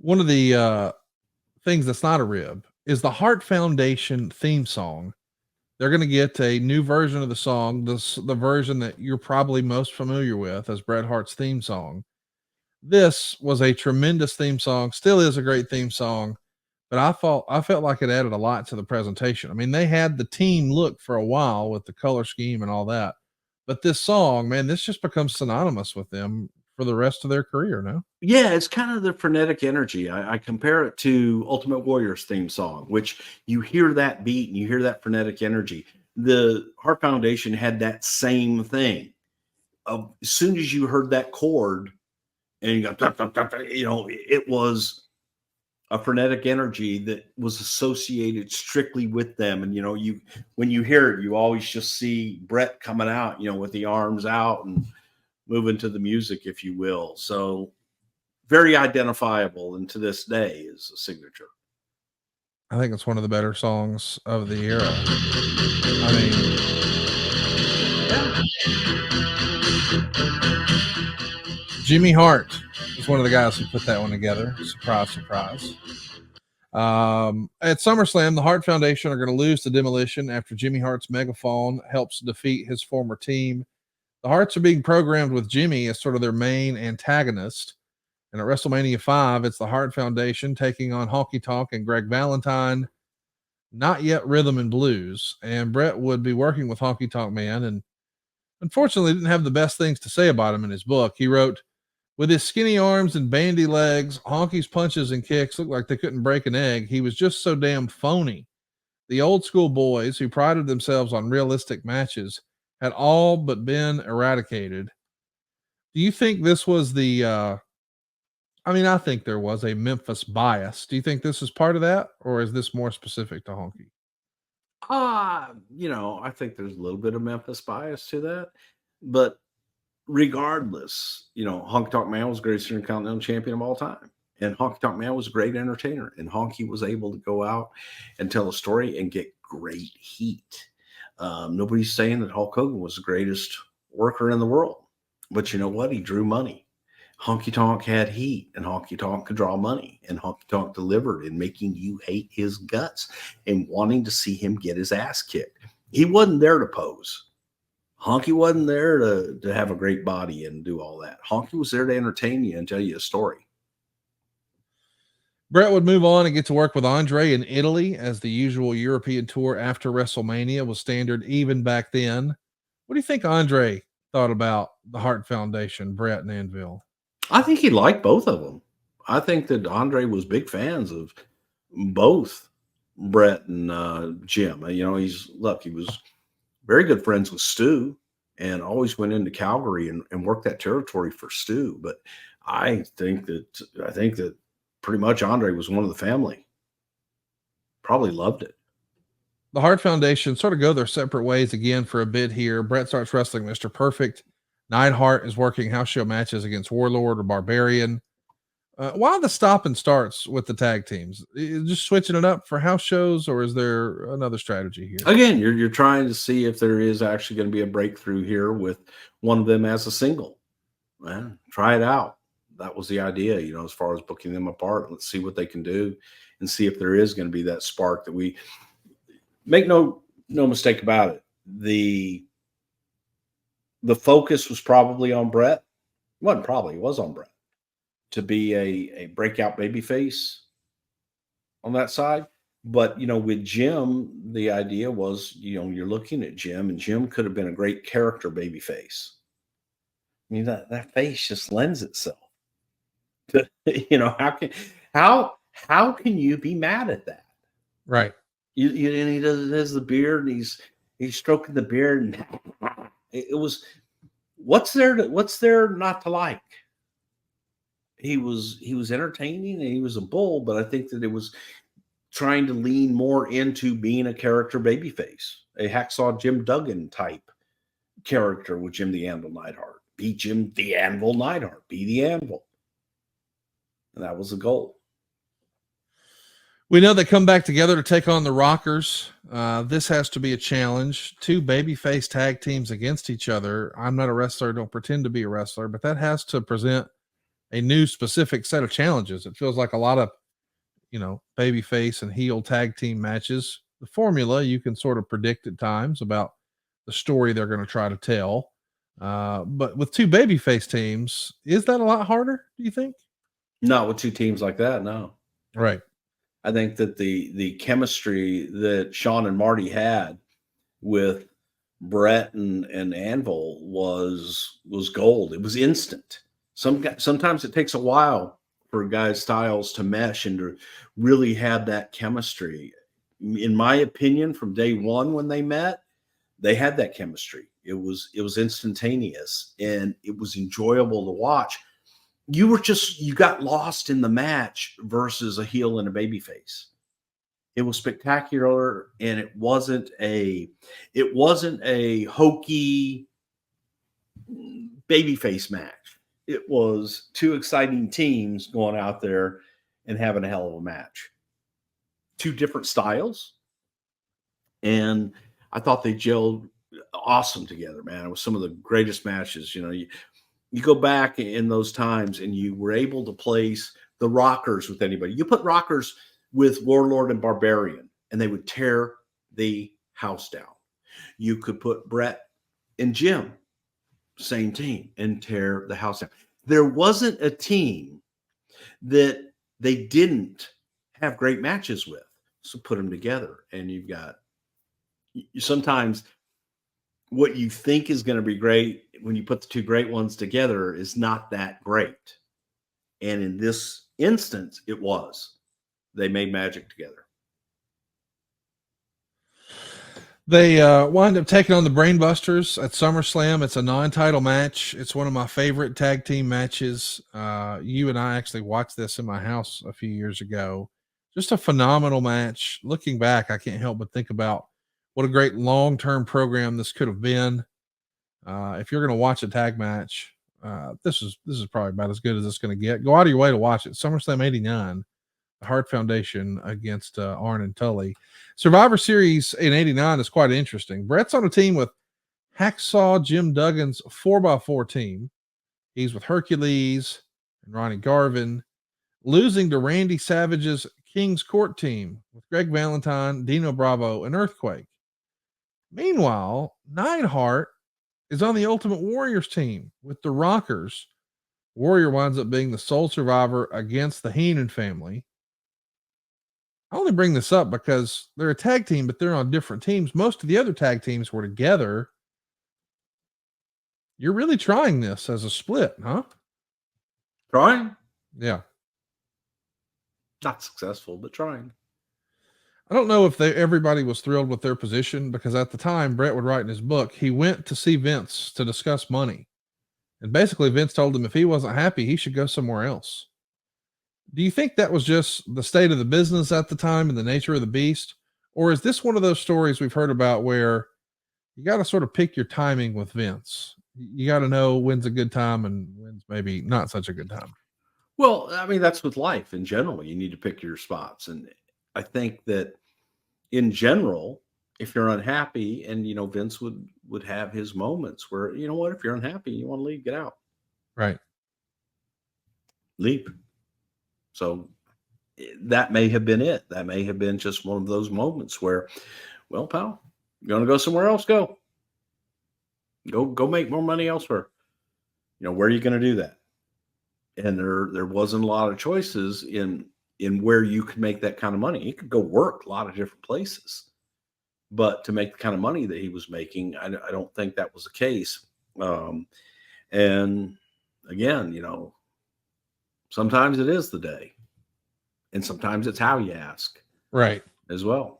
One of the things that's not a rib is the Hart Foundation theme song. They're going to get a new version of the song, the version that you're probably most familiar with as Bret Hart's theme song. This was a tremendous theme song, still is a great theme song, but I felt like it added a lot to the presentation. I mean, they had the team look for a while with the color scheme and all that. But this song, man, this just becomes synonymous with them for the rest of their career now. Yeah, it's kind of the frenetic energy. I compare it to Ultimate Warrior's theme song, which you hear that beat and you hear that frenetic energy. The Hart Foundation had that same thing. As soon as you heard that chord and you got, it was a frenetic energy that was associated strictly with them. And, when you hear it, you always just see Bret coming out, with the arms out and moving to the music, if you will. So, very identifiable, and to this day is a signature. I think it's one of the better songs of the era. I mean, Jimmy Hart is one of the guys who put that one together. Surprise, surprise. At SummerSlam, the Hart Foundation are going to lose to Demolition after Jimmy Hart's megaphone helps defeat his former team. The Harts are being programmed with Jimmy as sort of their main antagonist. And at WrestleMania 5, it's the Hart Foundation taking on Honky Tonk and Greg Valentine. Not yet Rhythm and Blues. And Bret would be working with Honky Tonk Man and unfortunately didn't have the best things to say about him in his book. He wrote, with his skinny arms and bandy legs, Honky's punches and kicks looked like they couldn't break an egg. He was just so damn phony. The old school boys who prided themselves on realistic matches had all but been eradicated. Do you think this was I think there was a Memphis bias. Do you think this is part of that, or is this more specific to Honky? I think there's a little bit of Memphis bias to that, but regardless, Honky Tonk Man was the greatest Intercontinental Champion of all time. And Honky Tonk Man was a great entertainer. And Honky was able to go out and tell a story and get great heat. Nobody's saying that Hulk Hogan was the greatest worker in the world. But you know what? He drew money. Honky Tonk had heat, and Honky Tonk could draw money. And Honky Tonk delivered in making you hate his guts and wanting to see him get his ass kicked. He wasn't there to pose. Honky wasn't there to have a great body and do all that. Honky was there to entertain you and tell you a story. Bret would move on and get to work with Andre in Italy, as the usual European tour after WrestleMania was standard even back then. What do you think Andre thought about the Hart Foundation, Bret and Anvil? I think he liked both of them. I think that Andre was big fans of both Bret and Jim. He was very good friends with Stu and always went into Calgary and worked that territory for Stu. But I think that pretty much Andre was one of the family. Probably loved it. The Hart Foundation sort of go their separate ways again for a bit here. Bret starts wrestling Mr. Perfect. Neidhart is working house show matches against Warlord or Barbarian. Why the stop and starts with the tag teams? Just switching it up for house shows, or is there another strategy here? Again, you're trying to see if there is actually going to be a breakthrough here with one of them as a single. Well, try it out. That was the idea, as far as booking them apart. Let's see what they can do and see if there is going to be that spark that we make. No mistake about it. The focus was probably on Bret. It was on Bret to be a breakout babyface on that side. But, with Jim, the idea was, you're looking at Jim, and Jim could have been a great character babyface. I mean, that face just lends itself to, how can you be mad at that? Right. And he has the beard, and he's stroking the beard, and it was, what's there not to like? He was entertaining and he was a bull, but I think that it was trying to lean more into being a character babyface, a Hacksaw Jim Duggan type character with Jim the Anvil Neidhart. Be Jim the Anvil Neidhart. Be the Anvil. And that was the goal. We know they come back together to take on the Rockers. This has to be a challenge. Two babyface tag teams against each other. I'm not a wrestler, don't pretend to be a wrestler, but that has to present a new specific set of challenges. It feels like a lot of, babyface and heel tag team matches. The formula you can sort of predict at times about the story they're going to try to tell. But with two babyface teams, is that a lot harder, do you think? Not with two teams like that, no. Right. I think that the chemistry that Sean and Marty had with Brett and Anvil was gold. It was instant. Sometimes it takes a while for guys' styles to mesh and to really have that chemistry. In my opinion, from day one when they met, they had that chemistry. It was instantaneous and it was enjoyable to watch. You got lost in the match versus a heel and a babyface. It was spectacular, and it wasn't a hokey babyface match. It was two exciting teams going out there and having a hell of a match. Two different styles, and I thought they gelled awesome together, man. It was some of the greatest matches. You go back in those times, and you were able to place the Rockers with anybody. You put Rockers with Warlord and Barbarian, and they would tear the house down. You could put Brett and Jim, same team, and tear the house down. There wasn't a team that they didn't have great matches with. So put them together, and you've got sometimes what you think is going to be great when you put the two great ones together is not that great. And in this instance, it was. They made magic together. They wind up taking on the Brainbusters at SummerSlam. It's a non-title match. It's one of my favorite tag team matches. You and I actually watched this in my house a few years ago. Just a phenomenal match. Looking back, I can't help but think about what a great long-term program this could have been. If you're going to watch a tag match, this is probably about as good as it's going to get. Go out of your way to watch it. SummerSlam 89. The Hart Foundation against Arn and Tully. Survivor Series in 89 is quite interesting. Brett's on a team with Hacksaw Jim Duggan's 4x4 team. He's with Hercules and Ronnie Garvin, losing to Randy Savage's King's Court team with Greg Valentine, Dino Bravo, and Earthquake. Meanwhile, Neidhart is on the Ultimate Warriors team with the Rockers. Warrior winds up being the sole survivor against the Heenan family. I only bring this up because they're a tag team, but they're on different teams. Most of the other tag teams were together. You're really trying this as a split, huh? Trying? Yeah. Not successful, but trying. I don't know if everybody was thrilled with their position because at the time, Brett would write in his book, he went to see Vince to discuss money. And basically, Vince told him if he wasn't happy, he should go somewhere else. Do you think that was just the state of the business at the time and the nature of the beast? Or is this one of those stories we've heard about where you got to sort of pick your timing with Vince? You got to know when's a good time and when's maybe not such a good time. Well, I mean, that's with life in general. You need to pick your spots. And I think that in general, if you're unhappy, and, Vince would have his moments where, you know what, if you're unhappy, you want to leave, get out. Right. Leave. So that may have been it. That may have been just one of those moments where, well, pal, you going to go somewhere else? Go make more money elsewhere. Where are you going to do that? And there wasn't a lot of choices in where you could make that kind of money. He could go work a lot of different places, but to make the kind of money that he was making, I don't think that was the case. And again, sometimes it is the day, and sometimes it's how you ask, right, as well.